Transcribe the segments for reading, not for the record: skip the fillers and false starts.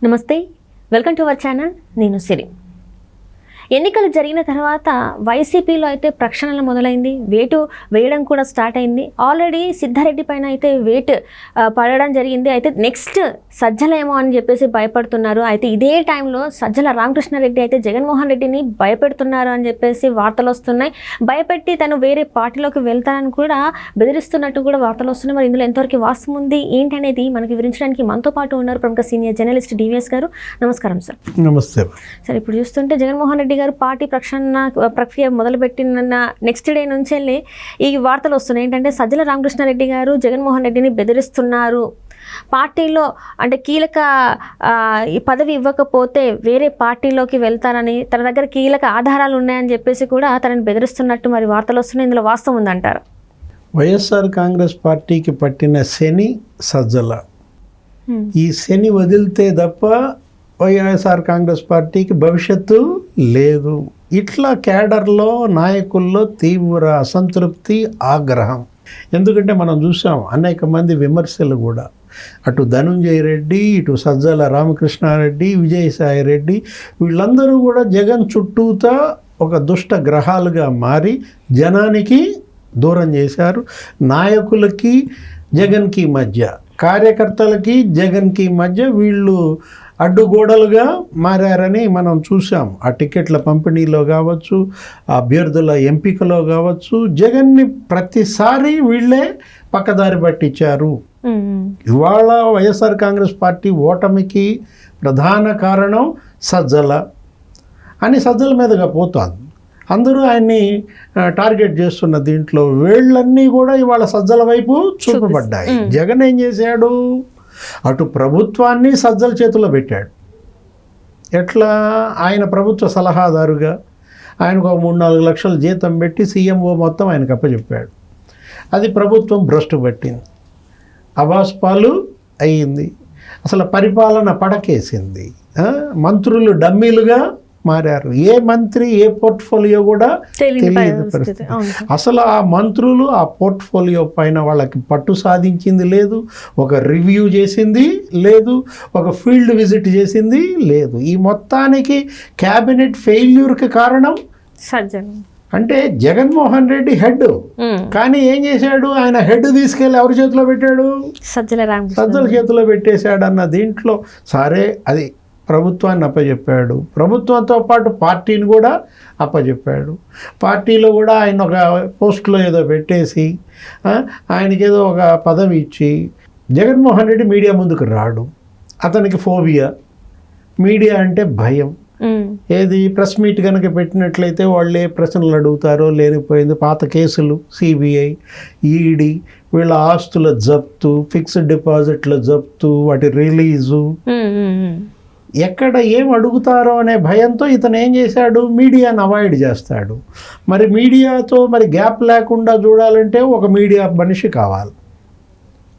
నమస్తే, welcome to our channel. నేను సిరి. ఎన్నికలు జరిగిన తర్వాత వైసీపీలో అయితే ప్రక్షాళన మొదలైంది. వేటు వేయడం కూడా స్టార్ట్ అయింది. ఆల్రెడీ సిద్ధారెడ్డి పైన అయితే వేటు పడడం జరిగింది. అయితే నెక్స్ట్ సజ్జలేమో అని చెప్పేసి భయపడుతున్నారు. అయితే ఇదే టైంలో సజ్జల రామకృష్ణారెడ్డి అయితే జగన్మోహన్ రెడ్డిని భయపెడుతున్నారు అని చెప్పేసి వార్తలు వస్తున్నాయి. భయపెట్టి తను వేరే పార్టీలోకి వెళ్తానని కూడా బెదిరిస్తున్నట్టు కూడా వార్తలు వస్తున్నాయి. మరి ఇందులో ఎంతవరకు వాస్తవం ఉంది ఏంటి అనేది మనకి వివరించడానికి మనతో పాటు ఉన్నారు ప్రముఖ సీనియర్ జర్నలిస్ట్ డివిఎస్ గారు. నమస్కారం సార్. నమస్తే సార్. ఇప్పుడు చూస్తుంటే జగన్మోహన్ రెడ్డి గారు పార్టీ ప్రక్షాళన ప్రక్రియ మొదలుపెట్టిన నెక్స్ట్ డే నుంచి వెళ్ళి ఈ వార్తలు వస్తున్నాయి. ఏంటంటే సజ్జల రామకృష్ణారెడ్డి గారు జగన్మోహన్ రెడ్డిని బెదిరిస్తున్నారు. పార్టీలో అంటే కీలక ఈ పదవి ఇవ్వకపోతే వేరే పార్టీలోకి వెళ్తానని, తన దగ్గర కీలక ఆధారాలు ఉన్నాయని చెప్పేసి కూడా తనని బెదిరిస్తున్నట్టు మరి వార్తలు వస్తున్నాయి. ఇందులో వాస్తవం ఉందంటారు? వైఎస్ఆర్ కాంగ్రెస్ పార్టీకి పట్టిన శని సజ్జల. ఈ శని వదిలితే తప్ప వైఎస్ఆర్ కాంగ్రెస్ పార్టీకి భవిష్యత్తు లేదు. ఇట్లా క్యాడర్లో నాయకుల్లో తీవ్ర అసంతృప్తి, ఆగ్రహం. ఎందుకంటే మనం చూసాం అనేక మంది విమర్శలు కూడా, అటు ధనుంజయ రెడ్డి, ఇటు సజ్జల రామకృష్ణారెడ్డి, విజయసాయి రెడ్డి, వీళ్ళందరూ కూడా జగన్ చుట్టూతా ఒక దుష్ట గ్రహాలుగా మారి జనానికి దూరం చేశారు. నాయకులకి జగన్కి మధ్య, కార్యకర్తలకి జగన్కి మధ్య వీళ్ళు అడ్డుగోడలుగా మారారని మనం చూసాం. ఆ టికెట్ల పంపిణీలో కావచ్చు, ఆ అభ్యర్థుల ఎంపికలో కావచ్చు, జగన్ని ప్రతిసారి వీళ్ళే పక్కదారి పట్టించారు. ఇవాళ వైఎస్ఆర్ కాంగ్రెస్ పార్టీ ఓటమికి ప్రధాన కారణం సజ్జల అని సజ్జల మీదుగా పోతోంది. అందరూ ఆయన్ని టార్గెట్ చేస్తున్న దీంట్లో వేళ్ళన్నీ కూడా ఇవాళ సజ్జల వైపు చూపబడ్డాయి. జగన్ ఏం చేశాడు? అటు ప్రభుత్వాన్ని సజ్జల చేతుల్లో పెట్టాడు. ఎట్లా? ఆయన ప్రభుత్వ సలహాదారుగా ఆయనకు 3-4 లక్షల జీతం పెట్టి సీఎంఓ మొత్తం ఆయనకు అప్పచెప్పాడు. అది ప్రభుత్వం భ్రష్టు పట్టింది, అవాస్పాలు అయ్యింది, అసలు పరిపాలన పడకేసింది. మంత్రులు డమ్మీలుగా మారారు. ఏ మంత్రి ఏ పోర్ట్ఫోలియో కూడా తెలియని పరిస్థితి. అసలు ఆ మంత్రులు ఆ పోర్ట్ఫోలియో పైన వాళ్ళకి పట్టు సాధించింది లేదు, ఒక రివ్యూ చేసింది లేదు, ఒక ఫీల్డ్ విజిట్ చేసింది లేదు. ఈ మొత్తానికి క్యాబినెట్ ఫెయిల్యూర్కి కారణం సజ్జల. అంటే జగన్మోహన్ రెడ్డి హెడ్, కానీ ఏం చేశాడు? ఆయన హెడ్ తీసుకెళ్ళి ఎవరి చేతిలో పెట్టాడు? సజ్జల చేతిలో పెట్టేశాడు. అన్న దీంట్లో సరే, అది ప్రభుత్వాన్ని అప్పచెప్పాడు. ప్రభుత్వంతో పాటు పార్టీని కూడా అప్పచెప్పాడు. పార్టీలో కూడా ఆయన ఒక పోస్టులో ఏదో పెట్టేసి ఆయనకి ఏదో ఒక పదవి ఇచ్చి, జగన్మోహన్ రెడ్డి మీడియా ముందుకు రాడు. అతనికి ఫోబియా, మీడియా అంటే భయం. ఏది ప్రెస్ మీట్ కనుక పెట్టినట్లయితే వాళ్ళు ఏ ప్రశ్నలు అడుగుతారో లేనిపోయింది. పాత కేసులు, సిబిఐ, ఈడీ, వీళ్ళ ఆస్తుల జప్తు, ఫిక్స్డ్ డిపాజిట్ల జప్తు, వాటి రిలీజు, ఎక్కడ ఏం అడుగుతారో అనే భయంతో ఇతను ఏం చేశాడు? మీడియాను అవాయిడ్ చేస్తాడు. మరి మీడియాతో మరి గ్యాప్ లేకుండా చూడాలంటే ఒక మీడియా మనిషి కావాలి.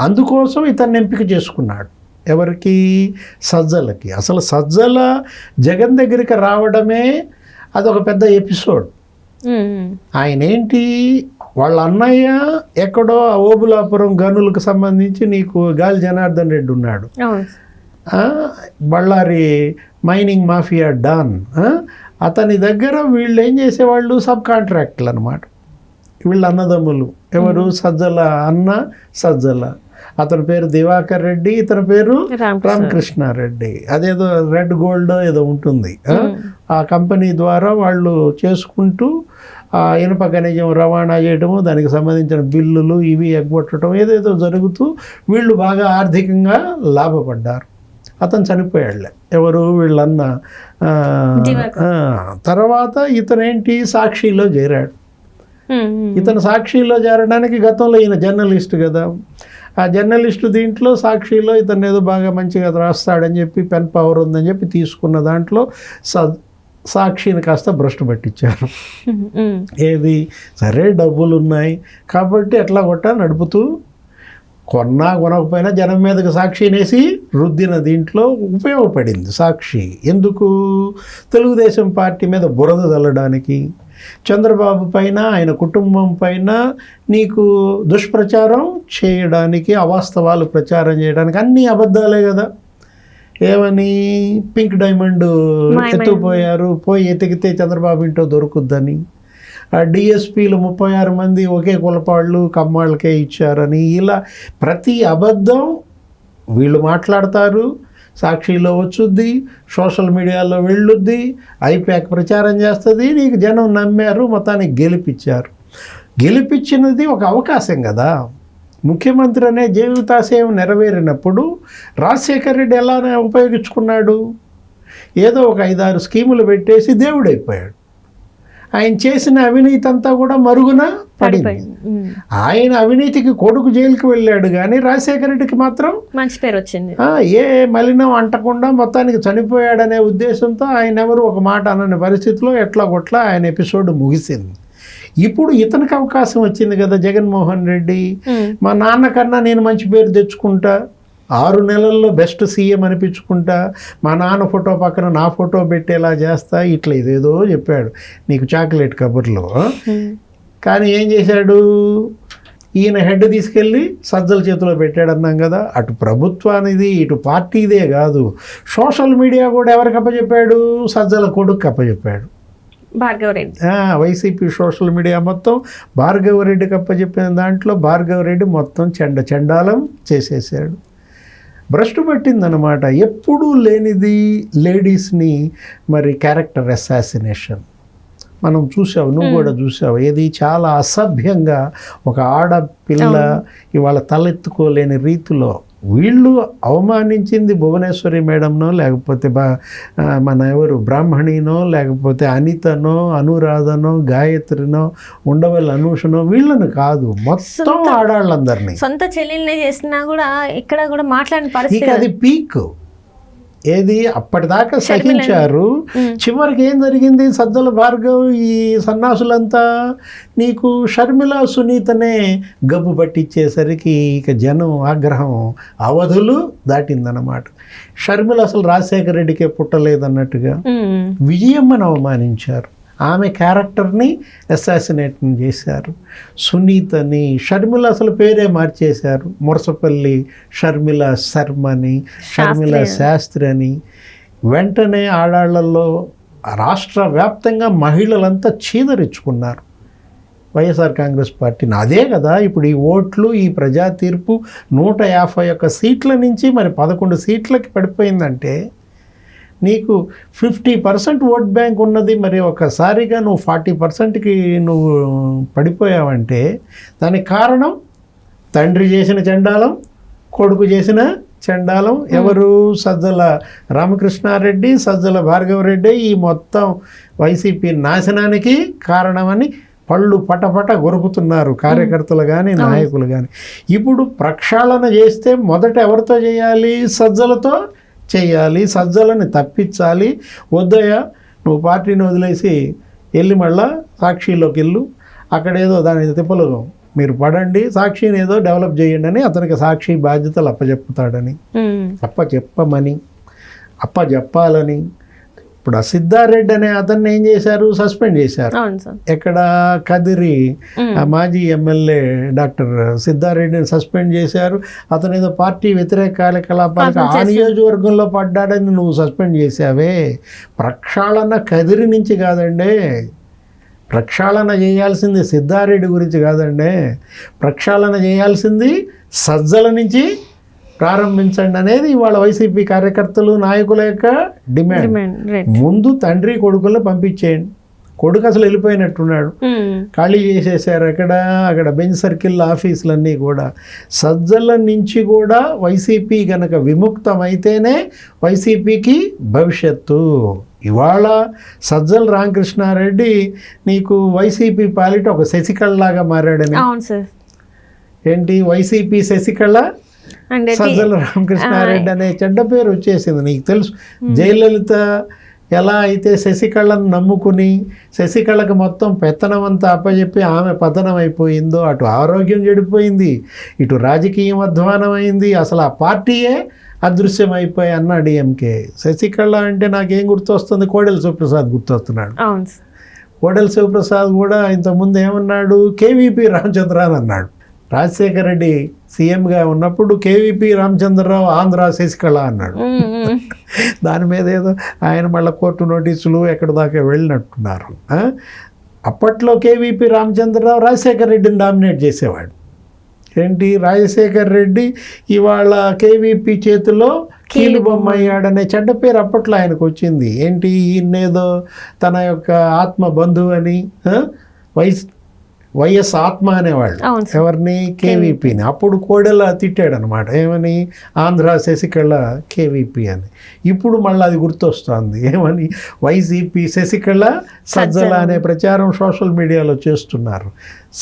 అందుకోసం ఇతన్ని ఎంపిక చేసుకున్నాడు. ఎవరికి? సజ్జలకి. అసలు సజ్జల జగన్ దగ్గరికి రావడమే అదొక పెద్ద ఎపిసోడ్. ఆయన ఏంటి, వాళ్ళ అన్నయ్య ఎక్కడో ఓబులాపురం గనులకు సంబంధించి నీకు గాలి జనార్దన్ రెడ్డి ఉన్నాడు, బళ్ళారి మైనింగ్ మాఫియా డాన్. అతని దగ్గర వీళ్ళు ఏం చేసేవాళ్ళు? సబ్ కాంట్రాక్ట్లు అనమాట. వీళ్ళ అన్నదమ్ములు. ఎవరు? సజ్జల అన్న సజ్జల. అతని పేరు దివాకర్ రెడ్డి, ఇతని పేరు రామకృష్ణారెడ్డి. అదేదో రెడ్ గోల్డ్ ఏదో ఉంటుంది. ఆ కంపెనీ ద్వారా వాళ్ళు చేసుకుంటూ ఇనుప ఖనిజం రవాణా చేయడము, దానికి సంబంధించిన బిల్లులు ఇవి ఎగ్గొట్టడం ఏదేదో జరుగుతూ వీళ్ళు బాగా ఆర్థికంగా లాభపడ్డారు. అతను చనిపోయాడులే. ఎవరు? వీళ్ళన్న. తర్వాత ఇతనేంటి, సాక్షిలో చేరాడు. ఇతను సాక్షిలో చేరడానికి గతంలో ఈయన జర్నలిస్ట్ కదా, ఆ జర్నలిస్టు దీంట్లో సాక్షిలో ఇతను ఏదో బాగా మంచిగా రాస్తాడని చెప్పి, పెన్ పవర్ ఉందని చెప్పి తీసుకున్న దాంట్లో సాక్షిని కాస్త భ్రష్టు పట్టించారు. ఏది? సరే డబ్బులు ఉన్నాయి కాబట్టి ఎట్లా కొట్టా నడుపుతూ, కొన్నా కొనకపోయినా జనం మీదకి సాక్షినేసి రుద్దిన దీంట్లో ఉపయోగపడింది సాక్షి. ఎందుకు? తెలుగుదేశం పార్టీ మీద బురద చల్లడానికి, చంద్రబాబు పైన, ఆయన కుటుంబం పైన నీకు దుష్ప్రచారం చేయడానికి, అవాస్తవాలు ప్రచారం చేయడానికి. అన్నీ అబద్ధాలే కదా. ఏమని పింక్ డైమండ్ ఎత్తుకుపోయారు, పోయి ఎతికితే చంద్రబాబు ఇంటో దొరుకుద్దని, ఆ డిఎస్పీలు 36 మంది ఒకే కులపాళ్ళు కమ్మాళ్ళకే ఇచ్చారని, ఇలా ప్రతి అబద్ధం వీళ్ళు మాట్లాడతారు, సాక్షిలో వచ్చుద్ది, సోషల్ మీడియాలో వెళ్ళుద్ది, ఐప్యాక్ ప్రచారం చేస్తుంది, నీకు జనం నమ్మారు, మొత్తానికి గెలిపించినది ఒక అవకాశం కదా. ముఖ్యమంత్రి అనే జీవితాశయం నెరవేరినప్పుడు రాజశేఖర్ రెడ్డి ఎలా ఉపయోగించుకున్నాడు? ఏదో ఒక 5-6 స్కీములు పెట్టేసి దేవుడైపోయాడు. ఆయన చేసిన అవినీతి అంతా కూడా మరుగున పడింది. ఆయన అవినీతికి కొడుకు జైలుకి వెళ్ళాడు, కానీ రాజశేఖర రెడ్డికి మాత్రం మంచి పేరు వచ్చింది. ఏ మలినం అంటకుండా మొత్తానికి చనిపోయాడనే ఉద్దేశంతో ఆయన ఎవరు ఒక మాట అనని పరిస్థితిలో ఎట్లా కొట్లా ఆయన ఎపిసోడ్ ముగిసింది. ఇప్పుడు ఇతనికి అవకాశం వచ్చింది కదా జగన్మోహన్ రెడ్డి, మా నాన్నకన్నా నేను మంచి పేరు తెచ్చుకుంటా, 6 నెలల్లో బెస్ట్ సీఎం అనిపించుకుంటా, మా నాన్న ఫోటో పక్కన నా ఫోటో పెట్టేలా చేస్తా, ఇట్లా ఇదేదో చెప్పాడు నీకు చాక్లెట్ కబుర్లో. కానీ ఏం చేశాడు? ఈయన హెడ్ తీసుకెళ్ళి సజ్జల చేతిలో పెట్టాడు అన్నాం కదా. అటు ప్రభుత్వానిది ఇటు పార్టీదే కాదు, సోషల్ మీడియా కూడా ఎవరికి అప్పచెప్పాడు? సజ్జల కొడుకు అప్పచెప్పాడు, భార్గవరెడ్డి. వైసీపీ సోషల్ మీడియా మొత్తం భార్గవరెడ్డికి అప్పచెప్పిన దాంట్లో భార్గవరెడ్డి మొత్తం చండాలం చేసేసాడు, భ్రష్టు పట్టిందనమాట. ఎప్పుడూ లేనిది లేడీస్ని మరి క్యారెక్టర్ అసాసినేషన్ మనం చూసావు, నువ్వు కూడా చూసావు. ఏది చాలా అసభ్యంగా ఒక ఆడపిల్ల ఇవాళ తలెత్తుకోలేని రీతిలో వీళ్ళు అవమానించింది భువనేశ్వరి మేడంనో, లేకపోతే మన ఎవరు బ్రాహ్మణినో, లేకపోతే అనితనో, అనురాధనో, గాయత్రినో, ఉండవల్లి అనూషనో, వీళ్ళను కాదు, మొత్తం ఆడాళ్ళందరినీ. సొంత చెల్లెల్ని చేసినా కూడా ఇక్కడ కూడా మాట్లాడిన పరిస్థితి. అది పీక్. ఏది అప్పటిదాకా సహించారు, చివరికి ఏం జరిగింది? సజ్జల భార్గవ్ ఈ సన్నాసులంతా నీకు షర్మిల సునీతనే గబ్బు పట్టించేసరికి ఇక జనం ఆగ్రహం అవధులు దాటిందన్నమాట. షర్మిల అసలు రాజశేఖర రెడ్డికే పుట్టలేదన్నట్టుగా విజయమ్మను అవమానించారు, ఆమె క్యారెక్టర్ని అసాసినేట్ చేశారు. సునీతని, షర్మిల అసలు పేరే మార్చేశారు, మురసపల్లి షర్మిల శర్మని, షర్మిల శాస్త్రి అని. వెంటనే ఆడాళ్లలో రాష్ట్ర వ్యాప్తంగా మహిళలంతా చీదరించుకున్నారు వైఎస్ఆర్ కాంగ్రెస్ పార్టీని. అదే కదా ఇప్పుడు ఈ ఓట్లు, ఈ ప్రజా తీర్పు 151 సీట్ల నుంచి మరి 11 సీట్లకి పడిపోయిందంటే నీకు 50% ఓట్ బ్యాంక్ ఉన్నది, మరి ఒకసారిగా నువ్వు 40%కి నువ్వు పడిపోయావంటే దానికి కారణం తండ్రి చేసిన చండాలం, కొడుకు చేసిన చండాలం. ఎవరు? సజ్జల రామకృష్ణారెడ్డి, సజ్జల భార్గవరెడ్డి. ఈ మొత్తం వైసీపీ నాశనానికి కారణమని పళ్ళు పటపట గొరుకుతున్నారు కార్యకర్తలు కానీ నాయకులు కానీ. ఇప్పుడు ప్రక్షాళన చేస్తే మొదట ఎవరితో చేయాలి? సజ్జలతో చేయాలి, సజ్జలని తప్పించాలి. వద్దయ్యా నువ్వు పార్టీని వదిలేసి వెళ్ళి మళ్ళా సాక్షిలోకి వెళ్ళు, అక్కడేదో దాని తిప్పలు మీరు పడండి, సాక్షిని ఏదో డెవలప్ చేయండి అని అతనికి సాక్షి బాధ్యతలు అప్పచెప్పుతాడని, అప్పచెప్పాలని. ఇప్పుడు ఆ సిద్ధారెడ్డి అనే అతన్ని ఏం చేశారు? సస్పెండ్ చేశారు. ఎక్కడ? కదిరి మాజీ ఎమ్మెల్యే డాక్టర్ సిద్ధారెడ్డిని సస్పెండ్ చేశారు. అతను ఏదో పార్టీ వ్యతిరేక కార్యకలాపాలకు ఆ నియోజకవర్గంలో పడ్డాడని నువ్వు సస్పెండ్ చేశావే. ప్రక్షాళన కదిరి నుంచి కాదండి, ప్రక్షాళన చేయాల్సింది సిద్ధారెడ్డి గురించి కాదండి, ప్రక్షాళన చేయాల్సింది సజ్జల నుంచి ప్రారంభించండి అనేది ఇవాళ వైసీపీ కార్యకర్తలు నాయకుల యొక్క డిమాండ్. ముందు తండ్రి కొడుకుల్లో పంపించేయండి. కొడుకు అసలు వెళ్ళిపోయినట్టున్నాడు, ఖాళీ చేసేసారు. అక్కడ బెంచ్ సర్కిల్ ఆఫీసులన్నీ కూడా. సజ్జల నుంచి కూడా వైసీపీ గనక విముక్తమైతేనే వైసీపీకి భవిష్యత్తు. ఇవాళ సజ్జల రామకృష్ణారెడ్డి నీకు వైసీపీ పాలిట ఒక శశికళలాగా మారాడని. ఏంటి వైసీపీ శశికళ? సజ్జల రామకృష్ణారెడ్డి అనే చెడ్డ పేరు వచ్చేసింది. నీకు తెలుసు జయలలిత ఎలా అయితే శశికళను నమ్ముకుని శశికళకు మొత్తం పెత్తనం అంతా అప్పచెప్పి ఆమె పతనం అయిపోయిందో, అటు ఆరోగ్యం చెడిపోయింది, ఇటు రాజకీయం అధ్వానమైంది, అసలు ఆ పార్టీయే అదృశ్యమైపోయి అన్న డిఎంకే. శశికళ అంటే నాకేం గుర్తొస్తుంది? కోడెల శివప్రసాద్ గుర్తొస్తున్నాడు. కోడెల శివప్రసాద్ కూడా ఇంతకుముందు ఏమన్నాడు? కేవీపీ రామచంద్రన్ అన్నాడు. రాజశేఖర రెడ్డి సీఎంగా ఉన్నప్పుడు కేవీపీ రామచంద్రరావు ఆంధ్ర శశికళ అన్నాడు. దాని మీద ఏదో ఆయన మళ్ళీ కోర్టు నోటీసులు ఎక్కడి దాకా వెళ్ళినట్టున్నారు. అప్పట్లో కేవీపీ రామచంద్రరావు రాజశేఖర రెడ్డిని డామినేట్ చేసేవాడు. ఏంటి, రాజశేఖర రెడ్డి ఇవాళ కేవీపీ చేతిలో కీలు బొమ్మ అయ్యాడనే చెడ్డ పేరు అప్పట్లో ఆయనకు వచ్చింది. ఏంటి, ఈయనేదో తన యొక్క ఆత్మ బంధువు అని వైఎస్ ఆత్మ అనేవాళ్ళు. ఎవరిని, కేవీపీని. అప్పుడు కోడెల తిట్టాడు అనమాట, ఏమని, ఆంధ్ర శశికళ కేవీపీ అని. ఇప్పుడు మళ్ళీ అది గుర్తొస్తుంది, ఏమని, వైసీపీ శశికళ సజ్జల అనే ప్రచారం సోషల్ మీడియాలో చేస్తున్నారు.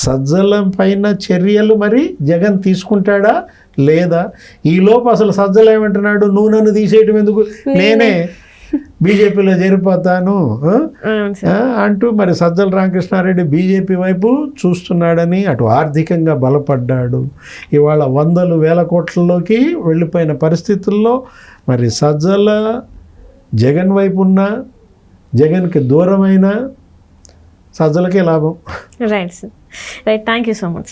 సజ్జల పైన చర్యలు మరి జగన్ తీసుకుంటాడా లేదా? ఈలోపు అసలు సజ్జల ఏమంటున్నాడు, నువ్వు నన్ను తీసేయటం ఎందుకు, నేనే బీజేపీలో చేరిపోతాను అంటూ మరి సజ్జల రామకృష్ణారెడ్డి బీజేపీ వైపు చూస్తున్నాడని, అటు ఆర్థికంగా బలపడ్డాడు. ఇవాళ వందలు వేల కోట్లలోకి వెళ్ళిపోయిన పరిస్థితుల్లో మరి సజ్జల జగన్ వైపు ఉన్న, జగన్కి దూరమైన సజ్జలకే లాభం. Right sir, right, thank you so much.